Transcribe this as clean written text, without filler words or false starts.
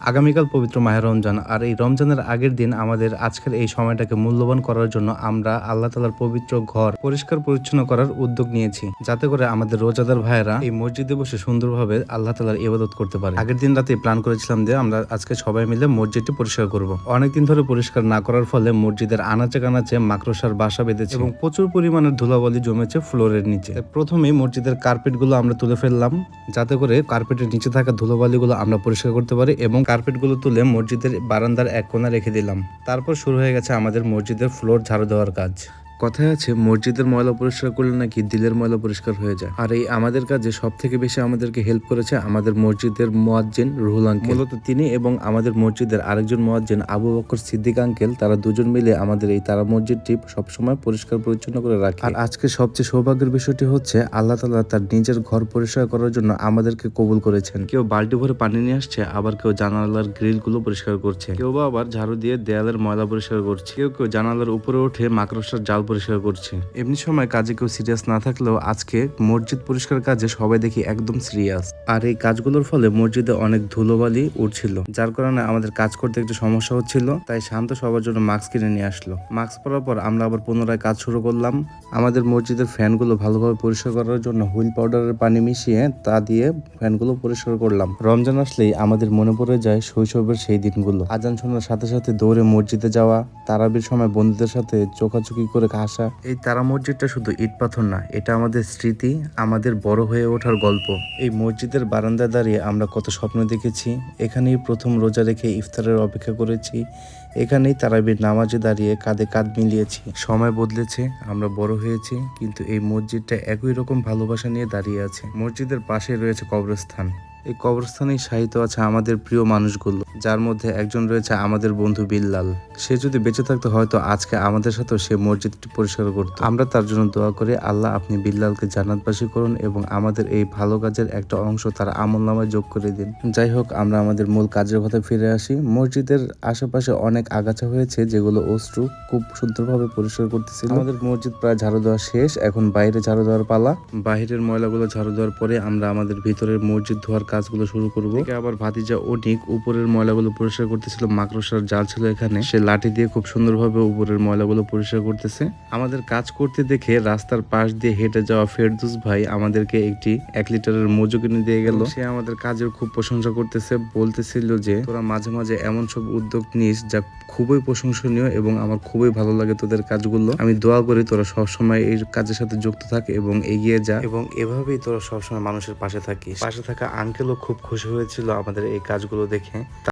আগামীকাল পবিত্র মাহে রমজান, আর এই রমজানের আগের দিন আমাদের আজকের এই সময়টাকে মূল্যবান করার জন্য আমরা আল্লাহ তাআলার পবিত্র ঘর পরিষ্কার পরিচ্ছন্ন করার উদ্যোগ নিয়েছি, যাতে করে আমাদের রোজাদার ভাইয়েরা এই মসজিদে বসে সুন্দরভাবে আল্লাহ তাআলার ইবাদত করতে পারে। আগের দিন রাতে প্ল্যান করেছিলাম যে আমরা আজকে সবাই মিলে মসজিদটি পরিষ্কার করব। অনেকদিন ধরে পরিষ্কার না করার ফলে মসজিদের আনাচে কানাচে মাকড়সার বাসা বেঁধেছে এবং প্রচুর পরিমাণের ধুলাবালি জমেছে ফ্লোরের নিচে। প্রথমেই মসজিদের কার্পেটগুলো আমরা তুলে ফেললাম, যাতে করে কার্পেটের নিচে থাকা ধুলোবালিগুলো আমরা পরিষ্কার করতে পারি, এবং কার্পেটগুলো তুলে মসজিদের বারান্দার এক কোণা রেখে দিলাম। তারপর শুরু হয়ে গেছে আমাদের মসজিদের ফ্লোর ঝাড়ু দেওয়ার কাজ। কথায় আছে মসজিদের ময়লা পরিষ্কার করলে নাকি দিলের ময়লা পরিষ্কার হয়ে যায়, আর এই আমাদের কাজে সব থেকে বেশি আমাদেরকে হেল্প করেছে আমাদের মসজিদের মুয়াজ্জিন রুহুল আঙ্কেল। মূলত তিনি এবং আমাদের মসজিদের আরেকজন মুয়াজ্জিন আবু বকর সিদ্দিক আঙ্কেল, তারা দুজন মিলে আমাদের এই তারা মসজিদটি সবসময় পরিষ্কার পরিচ্ছন্ন করে রাখে। আর আজকে সবচেয়ে সৌভাগ্যের বিষয়টি হচ্ছে আল্লাহ তাআলা তার নিজের ঘর পরিষ্কার করার জন্য আমাদেরকে কবুল করেছেন। কেউ বালতি ভরে পানি নিয়ে আসছে, আবার কেউ জানালার গ্রিল গুলো পরিষ্কার করছে, কেউ বা আবার ঝাড়ু দিয়ে দেয়ালের ময়লা পরিষ্কার করছে, কেউ কেউ জানালার উপরে উঠে মাকড়সার জাল পরিষ্কার করছে। এমনি সময় কাজে কেউ সিরিয়াস না থাকলেও আজকে মসজিদ পরিষ্কার কাজে সবাই দেখি একদম সিরিয়াস। আর এই কাজগুলোর ফলে মসজিদে অনেক ধুলোবালি উঠছিল, যার কারণে আমাদের কাজ করতে একটু সমস্যা হচ্ছিল। তাই শান্ত সবার জন্য মাস্ক কিনে নিয়ে আসলো। মাস্ক পরার পর আমরা আবার পুনরায় কাজ শুরু করলাম। আমাদের মসজিদের ফ্যানগুলো ভালোভাবে পরিষ্কার করার জন্য হুইল পাউডারের পানি মিশিয়ে তা দিয়ে ফ্যানগুলো পরিষ্কার করলাম। রমজান আসলেই আমাদের মনে পড়ে যায় শৈশবের সেই দিনগুলো। আজান শোনার সাথে সাথে দৌড়ে মসজিদে যাওয়া, তারাবির সময় বন্ধুদের সাথে চোখাচোখি করে হাসা। এই তারা মসজিদটা শুধু ইট পাথর না, এটা আমাদের স্মৃতি, আমাদের বড় হয়ে ওঠার গল্প। এই মসজিদের বারান্দায় দাঁড়িয়ে আমরা কত স্বপ্ন দেখেছি, এখানেই প্রথম রোজা রেখে ইফতারের অপেক্ষা করেছি, এখানেই তারাবির নামাজে দাঁড়িয়ে কাঁধে কাঁধ মিলিয়েছি। সময় বদলেছে, আমরা বড় হয়েছি, কিন্তু এই মসজিদটা একই রকম ভালোবাসা নিয়ে দাঁড়িয়ে আছে। মসজিদের পাশে রয়েছে কবরস্থান। এই কবরস্থানেই শায়িত আছে আমাদের প্রিয় মানুষগুলো, যার মধ্যে একজন রয়েছে আমাদের বন্ধু বিল্লাল। সে যদি বেঁচে থাকতো হয়তো আজকে আমাদের সাথেও সে মসজিদটি পরিষ্কার করতো। আমরা তার জন্য দোয়া করি, আল্লাহ আপনি বিল্লালকে জান্নাতবাসী করুন এবং আমাদের এই ভালো কাজের একটা অংশ তার আমলনামায় যোগ করে দিন। যাই হোক, আমরা আমাদের মূল কাজের কথা ফিরে আসি। মসজিদের আশেপাশে অনেক আগাছা হয়েছে, যেগুলো অশ্রু খুব সুন্দরভাবে পরিষ্কার করতেছিল। আমাদের মসজিদ প্রায় ঝাড়ু দেওয়া শেষ, এখন বাইরে ঝাড়ু দেওয়ার পালা। বাইরের ময়লাগুলো ঝাড়ু দেওয়ার পরে আমরা আমাদের ভিতরের মসজিদ ধোয়ার কাজগুলো শুরু করবো। আবার ভাতিজা অনিক উপরের ময়লাগুলো পরিষ্কার করতেছিল। মাকড়সার জাল ছিল এখানে, সে লাঠি দিয়ে খুব সুন্দরভাবে উপরের ময়লাগুলো পরিষ্কার করতেছে। আমাদের কাজ করতে দেখে রাস্তার পাশ দিয়ে হেঁটে যাওয়া ফেরদৌস ভাই আমাদেরকে একটি 1 লিটারের মজু কিনে দিয়ে গেল। সে আমাদের কাজের খুব প্রশংসা করতেছে, বলতেছিল যে তোরা মাঝে মাঝে এমন সব উদ্যোগ নিস যা খুবই প্রশংসনীয় এবং আমার খুবই ভালো লাগে তোদের কাজগুলো। আমি দোয়া করি তোরা সবসময় এই কাজের সাথে যুক্ত থাক এবং এগিয়ে যা, এবং এভাবেই তোরা সবসময় মানুষের পাশে থাকিস। পাশে থাকা আঙ্কেলও খুব খুশি হয়েছিল আমাদের এই কাজগুলো দেখে।